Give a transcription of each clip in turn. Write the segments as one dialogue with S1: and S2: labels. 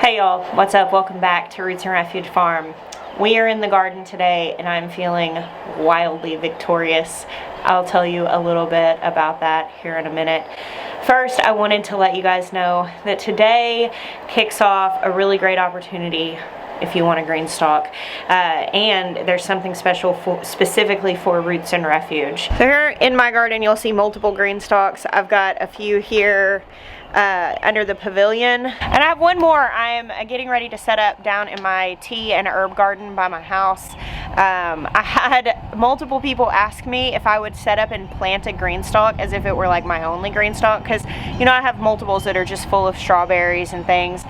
S1: Hey y'all, what's up? Welcome back to Roots and Refuge Farm. We are in the garden today and I'm feeling wildly victorious. I'll tell you a little bit about that here in a minute. First, I wanted to let you guys know that today kicks off a really great opportunity if you want a Greenstalk, and there's something special specifically for Roots and Refuge. So here in my garden you'll see multiple Greenstalks. I've got a few here under the pavilion, and I have one more I'm getting ready to set up down in my tea and herb garden by my house. I had multiple people ask me if I would set up and plant a Greenstalk as if it were like my only Greenstalk, because you know I have multiples that are just full of strawberries and things.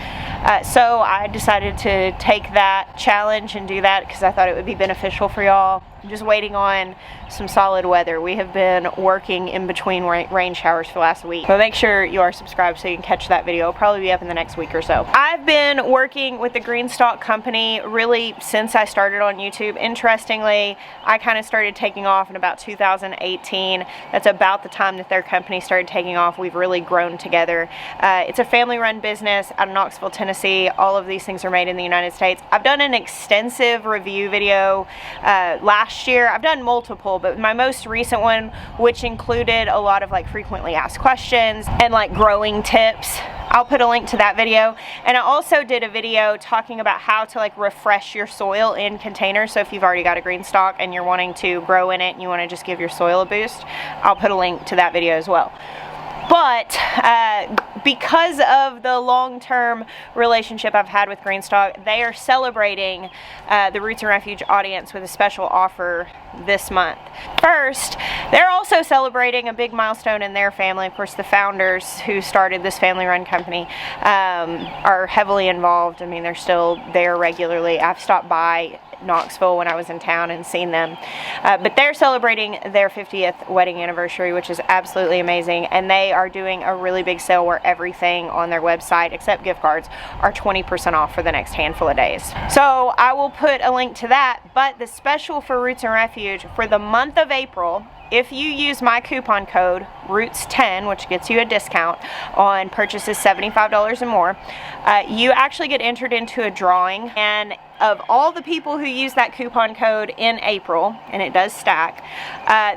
S1: So I decided to take that challenge and do that because I thought it would be beneficial for y'all. I'm just waiting on some solid weather. We have been working in between rain showers for the last week. But make sure you are subscribed so you can catch that video. It'll probably be up in the next week or so. I've been working with the Greenstalk company really since I started on YouTube. Interestingly, I kind of started taking off in about 2018. That's about the time that their company started taking off. We've really grown together. It's a family-run business out of Knoxville, Tennessee. All of these things are made in the United States. I've done an extensive review video last year. I've done multiple, but my most recent one, which included a lot of like frequently asked questions and like growing tips, I'll put a link to that video. And I also did a video talking about how to like refresh your soil in containers. So if you've already got a Greenstalk and you're wanting to grow in it and you want to just give your soil a boost, I'll put a link to that video as well. But because of the long-term relationship I've had with Greenstalk, they are celebrating the Roots and Refuge audience with a special offer this month. First, they're also celebrating a big milestone in their family. Of course, the founders who started this family-run company are heavily involved. I mean, they're still there regularly. I've stopped by Knoxville when I was in town and seen them, but they're celebrating their 50th wedding anniversary, which is absolutely amazing, and they are doing a really big sale where everything on their website except gift cards are 20% off for the next handful of days. So I will put a link to that, but the special for Roots and Refuge for the month of April, if you use my coupon code ROOTS10, which gets you a discount on purchases $75 and more, you actually get entered into a drawing, and of all the people who use that coupon code in April, and it does stack,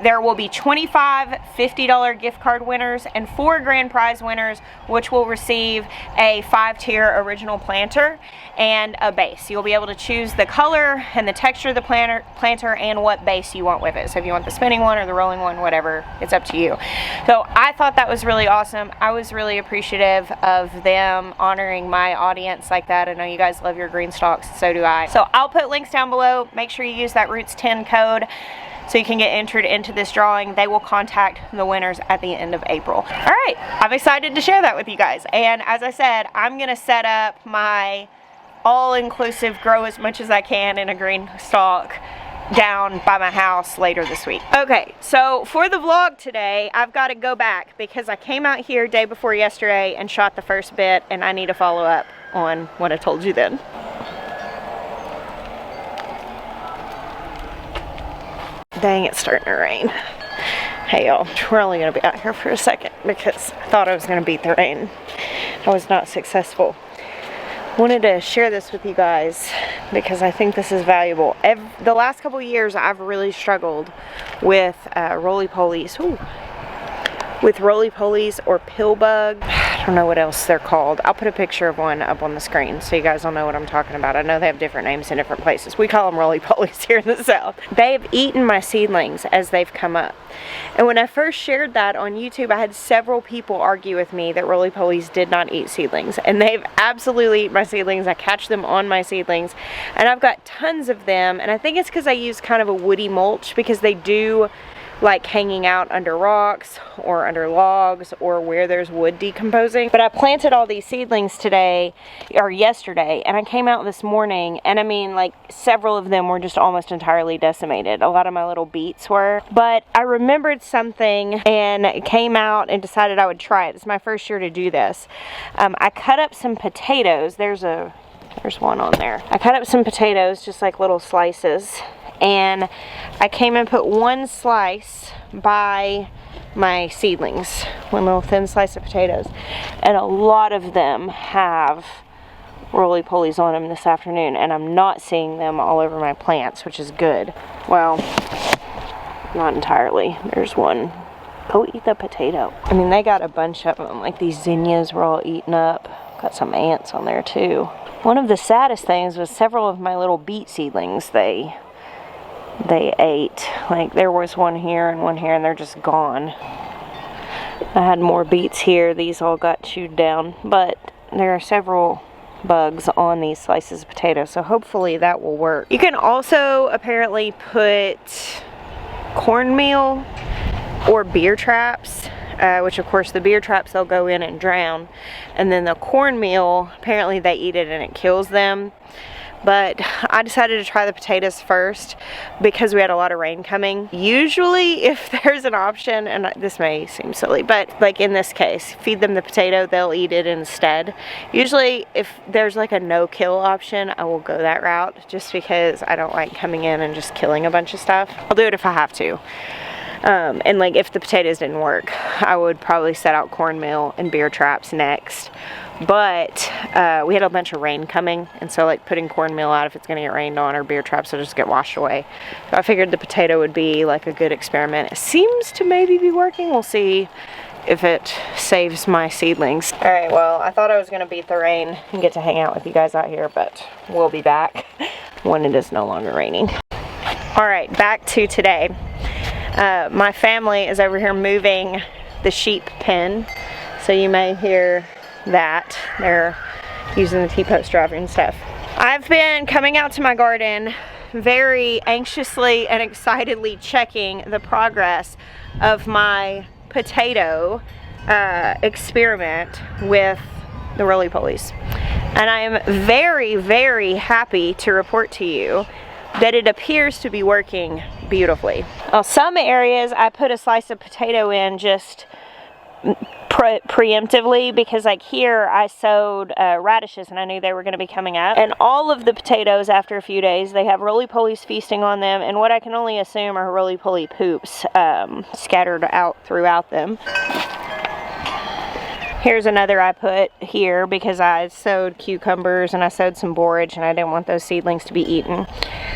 S1: there will be 25 $50 gift card winners and 4 grand prize winners, which will receive a 5-tier original planter and a base. You'll be able to choose the color and the texture of the planter and what base you want with it. So if you want the spinning one or the rolling one, whatever, it's up to you. So I thought that was really awesome. I was really appreciative of them honoring my audience like that. I know you guys love your Greenstalks, so do I. So I'll put links down below. Make sure you use that ROOTS10 code so you can get entered into this drawing. They will contact the winners at the end of April. All right, I'm excited to share that with you guys. And as I said, I'm gonna set up my all-inclusive grow as much as I can in a Greenstalk down by my house later this week. Okay, so for the vlog today, I've got to go back because I came out here day before yesterday and shot the first bit, and I need to follow up on what I told you then. Dang, it's starting to rain. Hey y'all, we're only gonna be out here for a second because I thought I was gonna beat the rain. I was not successful. Wanted to share this with you guys because I think this is valuable. The last couple of years I've really struggled with roly-polies. With roly-polies or pill bug. I don't know what else they're called. I'll put a picture of one up on the screen so you guys will know what I'm talking about. I know they have different names in different places. We call them roly-polies here in the South. They've eaten my seedlings as they've come up. And when I first shared that on YouTube, I had several people argue with me that roly-polies did not eat seedlings. And they've absolutely eaten my seedlings. I catch them on my seedlings. And I've got tons of them. And I think it's because I use kind of a woody mulch, because they do like hanging out under rocks or under logs or where there's wood decomposing. But I planted all these seedlings today or yesterday, and I came out this morning, and I mean, like, several of them were just almost entirely decimated. A lot of my little beets were. But I remembered something and came out and decided I would try it. It's my first year to do this. I cut up some potatoes. There's one on there. I cut up some potatoes, just like little slices, and I came and put one slice by my seedlings, one little thin slice of potatoes, and a lot of them have roly-polies on them this afternoon, and I'm not seeing them all over my plants, which is good. Well, not entirely. There's one. Go eat the potato. I mean, they got a bunch of them. Like, these zinnias were all eaten up. Got some ants on there too. One of the saddest things was several of my little beet seedlings they ate. Like, there was one here, and they're just gone. I had more beets here. These all got chewed down, but there are several bugs on these slices of potato, so hopefully that will work. You can also apparently put cornmeal or beer traps, which of course the beer traps they'll go in and drown, and then the cornmeal, apparently they eat it and it kills them. But I decided to try the potatoes first because we had a lot of rain coming. Usually if there's an option, and this may seem silly, but like in this case, feed them the potato, they'll eat it instead. Usually if there's like a no-kill option, I will go that route just because I don't like coming in and just killing a bunch of stuff. I'll do it if I have to. And like if the potatoes didn't work, I would probably set out cornmeal and beer traps next. But we had a bunch of rain coming, and so like putting cornmeal out if it's gonna get rained on, or beer traps will just get washed away. So I figured the potato would be like a good experiment. It seems to maybe be working. We'll see if it saves my seedlings. All right, well, I thought I was gonna beat the rain and get to hang out with you guys out here, but we'll be back when it is no longer raining. All right, back to today. My family is over here moving the sheep pen, so you may hear that. They're using the T-post driver and stuff. I've been coming out to my garden very anxiously and excitedly checking the progress of my potato experiment with the roly-polies. And I am very, very happy to report to you that it appears to be working beautifully. Well, some areas I put a slice of potato in just preemptively, because like here I sowed radishes and I knew they were going to be coming up, and all of the potatoes after a few days they have roly-polies feasting on them, and what I can only assume are roly-poly poops scattered out throughout them. Here's another I put here because I sowed cucumbers and I sowed some borage and I didn't want those seedlings to be eaten.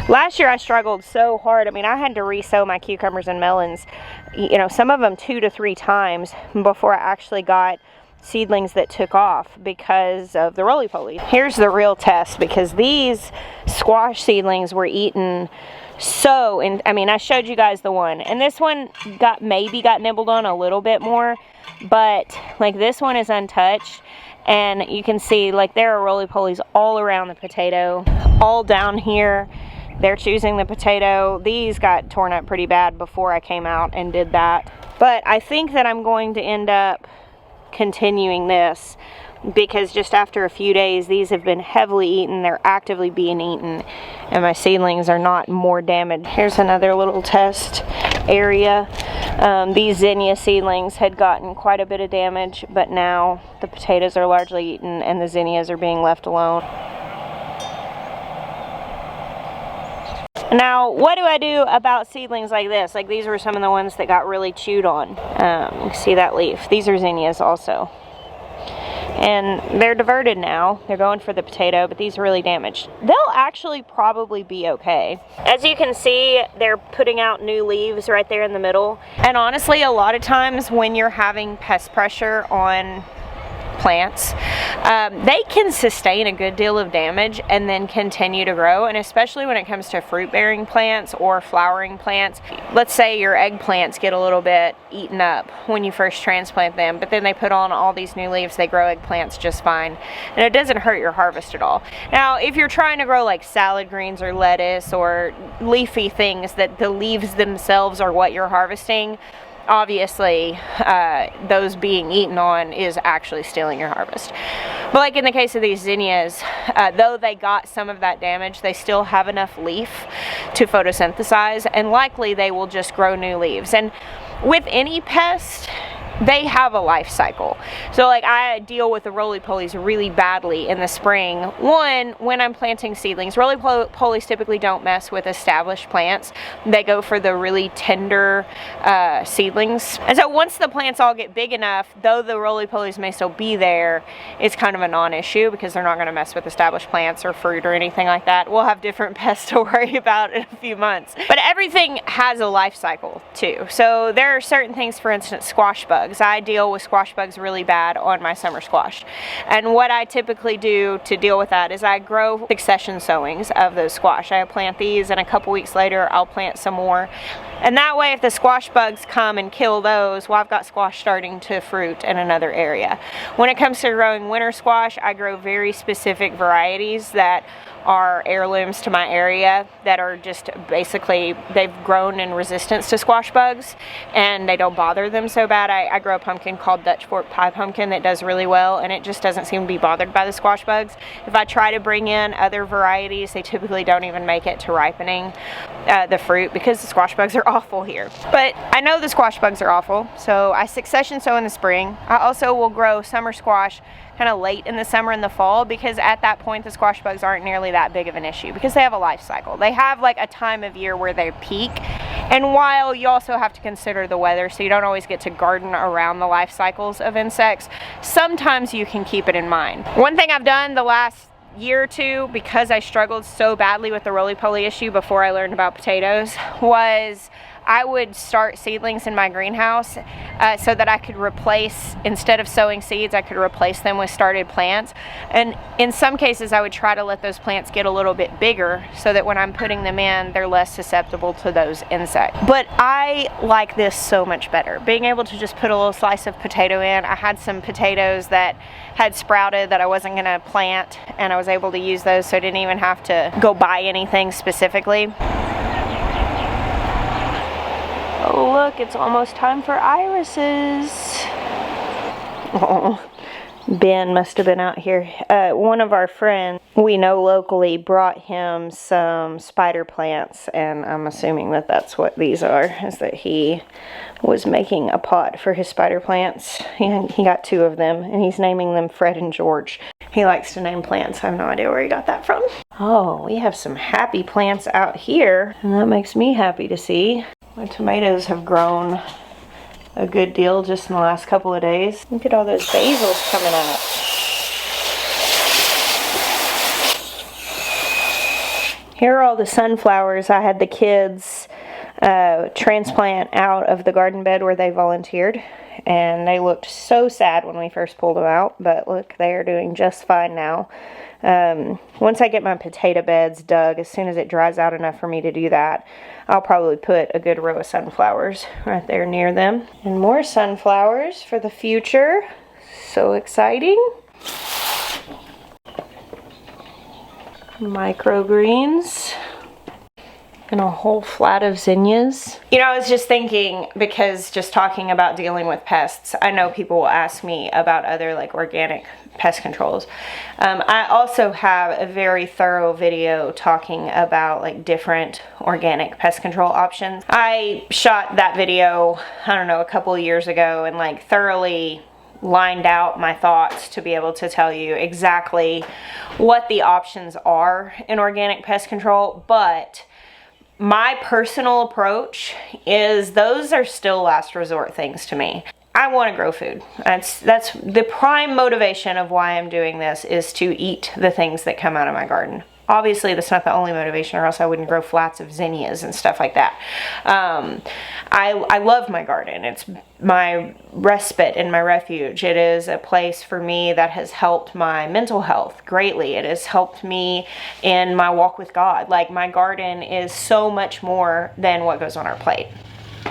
S1: Last year I struggled so hard. I mean, I had to re-sow my cucumbers and melons, you know, some of them 2 to 3 times before I actually got seedlings that took off because of the roly-poly. Here's the real test, because these squash seedlings were eaten so, and I mean, I showed you guys the one, and this one maybe got nibbled on a little bit more, but like this one is untouched, and you can see like there are roly-polies all around the potato, all down here. They're choosing the potato. These got torn up pretty bad before I came out and did that, but I think that I'm going to end up continuing this, because just after a few days these have been heavily eaten. They're actively being eaten and my seedlings are not more damaged. Here's another little test area. These zinnia seedlings had gotten quite a bit of damage, but now the potatoes are largely eaten and the zinnias are being left alone. Now, what do I do about seedlings like this? Like these were some of the ones that got really chewed on. You see that leaf? These are zinnias also. And they're diverted now. They're going for the potato, but these are really damaged. They'll actually probably be okay. As you can see, they're putting out new leaves right there in the middle. And honestly, a lot of times when you're having pest pressure on plants, they can sustain a good deal of damage and then continue to grow. And especially when it comes to fruit bearing plants or flowering plants, let's say your eggplants get a little bit eaten up when you first transplant them, but then they put on all these new leaves, they grow eggplants just fine, and it doesn't hurt your harvest at all. Now, if you're trying to grow like salad greens or lettuce or leafy things that the leaves themselves are what you're harvesting, obviously those being eaten on is actually stealing your harvest. But like in the case of these zinnias, though they got some of that damage, they still have enough leaf to photosynthesize, and likely they will just grow new leaves. And with any pest, they have a life cycle. So like I deal with the roly-polies really badly in the spring. One, when I'm planting seedlings, roly-polies typically don't mess with established plants. They go for the really tender seedlings. And so once the plants all get big enough, though the roly-polies may still be there, it's kind of a non-issue because they're not going to mess with established plants or fruit or anything like that. We'll have different pests to worry about in a few months. But everything has a life cycle too. So there are certain things, for instance, squash bugs. I deal with squash bugs really bad on my summer squash. And what I typically do to deal with that is I grow succession sowings of those squash. I plant these and a couple weeks later I'll plant some more. And that way if the squash bugs come and kill those, well, I've got squash starting to fruit in another area. When it comes to growing winter squash, I grow very specific varieties that are heirlooms to my area that are just basically, they've grown in resistance to squash bugs and they don't bother them so bad. I grow a pumpkin called Dutch fork pie pumpkin that does really well, and it just doesn't seem to be bothered by the squash bugs. If I try to bring in other varieties, they typically don't even make it to ripening the fruit because the squash bugs are awful here. But I know the squash bugs are awful, so I succession sow in the spring. I also will grow summer squash kind of late in the summer and the fall, because at that point the squash bugs aren't nearly that big of an issue because they have a life cycle. They have like a time of year where they peak, and while you also have to consider the weather, so you don't always get to garden around the life cycles of insects, sometimes you can keep it in mind. One thing I've done the last year or two, because I struggled so badly with the roly-poly issue before I learned about potatoes, was I would start seedlings in my greenhouse so that I could replace, instead of sowing seeds, I could replace them with started plants. And in some cases I would try to let those plants get a little bit bigger so that when I'm putting them in, they're less susceptible to those insects. But I like this so much better. Being able to just put a little slice of potato in. I had some potatoes that had sprouted that I wasn't going to plant, and I was able to use those, so I didn't even have to go buy anything specifically. Oh look, it's almost time for irises. Oh, Ben must have been out here. One of our friends we know locally brought him some spider plants, and I'm assuming that that's what these are, is that he was making a pot for his spider plants. He got 2 of them, and he's naming them Fred and George. He likes to name plants. I have no idea where he got that from. Oh, we have some happy plants out here, and that makes me happy to see. My tomatoes have grown a good deal just in the last couple of days. Look at all those basils coming up. Here are all the sunflowers I had the kids transplant out of the garden bed where they volunteered. And they looked so sad when we first pulled them out, but look, they are doing just fine now. Once I get my potato beds dug, as soon as it dries out enough for me to do that, I'll probably put a good row of sunflowers right there near them. And more sunflowers for the future. So exciting. Microgreens. And a whole flat of zinnias. You know, I was just thinking, because just talking about dealing with pests, I know people will ask me about other like organic pest controls. I also have a very thorough video talking about like different organic pest control options. I shot that video, I don't know, a couple of years ago, and like thoroughly lined out my thoughts to be able to tell you exactly what the options are in organic pest control. But my personal approach is those are still last resort things to me. I want to grow food. That's the prime motivation of why I'm doing this, is to eat the things that come out of my garden. Obviously, that's not the only motivation, or else I wouldn't grow flats of zinnias and stuff like that. I love my garden. It's my respite and my refuge. It is a place for me that has helped my mental health greatly. It has helped me in my walk with God. Like, my garden is so much more than what goes on our plate.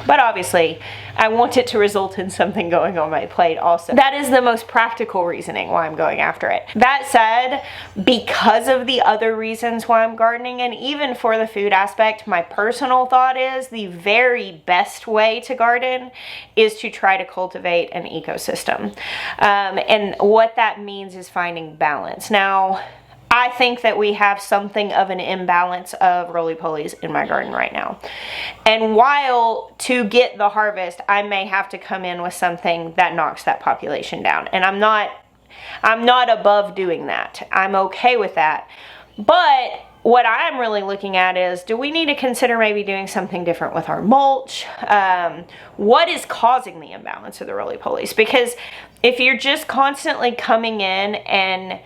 S1: But obviously, I want it to result in something going on my plate also. That is the most practical reasoning why I'm going after it. That said, because of the other reasons why I'm gardening, and even for the food aspect, my personal thought is the very best way to garden is to try to cultivate an ecosystem. And what that means is finding balance. Now, I think that we have something of an imbalance of roly-polies in my garden right now. And while to get the harvest, I may have to come in with something that knocks that population down. And I'm not above doing that. I'm okay with that. But what I'm really looking at is, do we need to consider maybe doing something different with our mulch? What is causing the imbalance of the roly-polies? Because if you're just constantly coming in and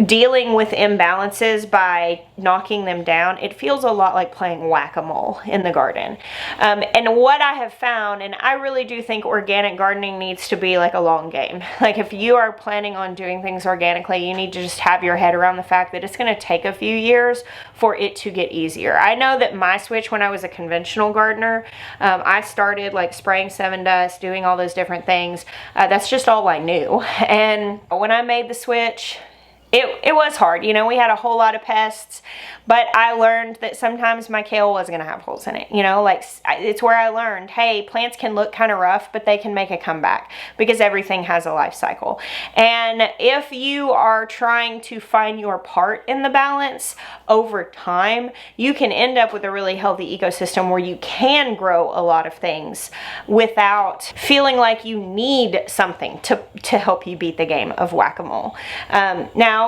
S1: dealing with imbalances by knocking them down, it feels a lot like playing whack-a-mole in the garden. And what I have found, and I really do think organic gardening needs to be like a long game. Like if you are planning on doing things organically, you need to just have your head around the fact that it's going to take a few years for it to get easier. I know that my switch when I was a conventional gardener, I started like spraying 7 Dust, doing all those different things. That's just all I knew. And when I made the switch, it was hard. You know, we had a whole lot of pests, but I learned that sometimes my kale was going to have holes in it. You know, like it's where I learned, hey, plants can look kind of rough, but they can make a comeback because everything has a life cycle. And if you are trying to find your part in the balance over time, you can end up with a really healthy ecosystem where you can grow a lot of things without feeling like you need something to help you beat the game of whack-a-mole. Now,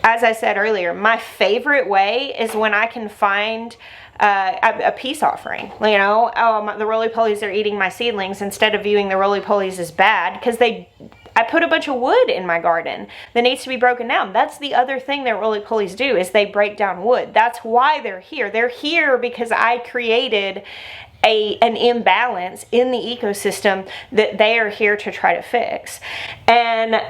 S1: as I said earlier, my favorite way is when I can find a peace offering. You know, the roly-polies are eating my seedlings, instead of viewing the roly-polies as bad, because I put a bunch of wood in my garden that needs to be broken down. That's the other thing that roly-polies do, is they break down wood. That's why they're here. They're here because I created an imbalance in the ecosystem that they are here to try to fix. And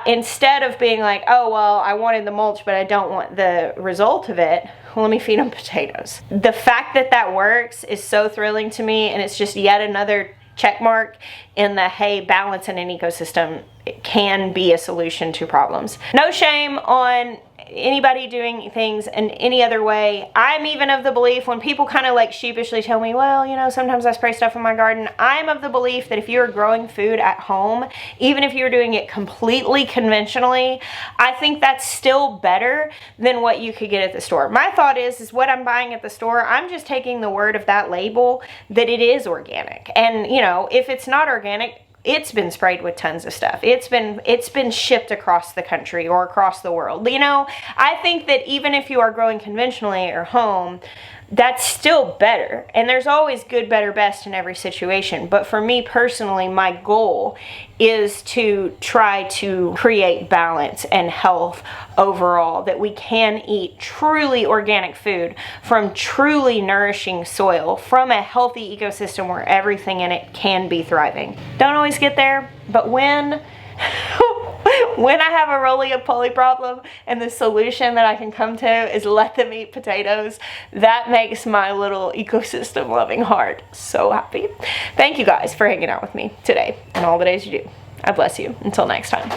S1: instead of being like, oh, well, I wanted the mulch, but I don't want the result of it, well, let me feed them potatoes. The fact that that works is so thrilling to me, and it's just yet another check mark in the, hey, balance in an ecosystem can be a solution to problems. No shame on anybody doing things in any other way. I'm even of the belief, when people kind of like sheepishly tell me, well, you know, sometimes I spray stuff in my garden, I'm of the belief that if you're growing food at home, even if you're doing it completely conventionally, I think that's still better than what you could get at the store. My thought is what I'm buying at the store, I'm just taking the word of that label that it is organic. And you know, if it's not organic, it's been sprayed with tons of stuff. It's been shipped across the country or across the world. You know, I think that even if you are growing conventionally at your home, that's still better. And there's always good, better, best in every situation. But for me personally, my goal is to try to create balance and health overall, that we can eat truly organic food from truly nourishing soil, from a healthy ecosystem where everything in it can be thriving. Don't always get there, but when I have a roly-poly problem and the solution that I can come to is let them eat potatoes, that makes my little ecosystem loving heart so happy. Thank you guys for hanging out with me today and all the days you do. I bless you. Until next time.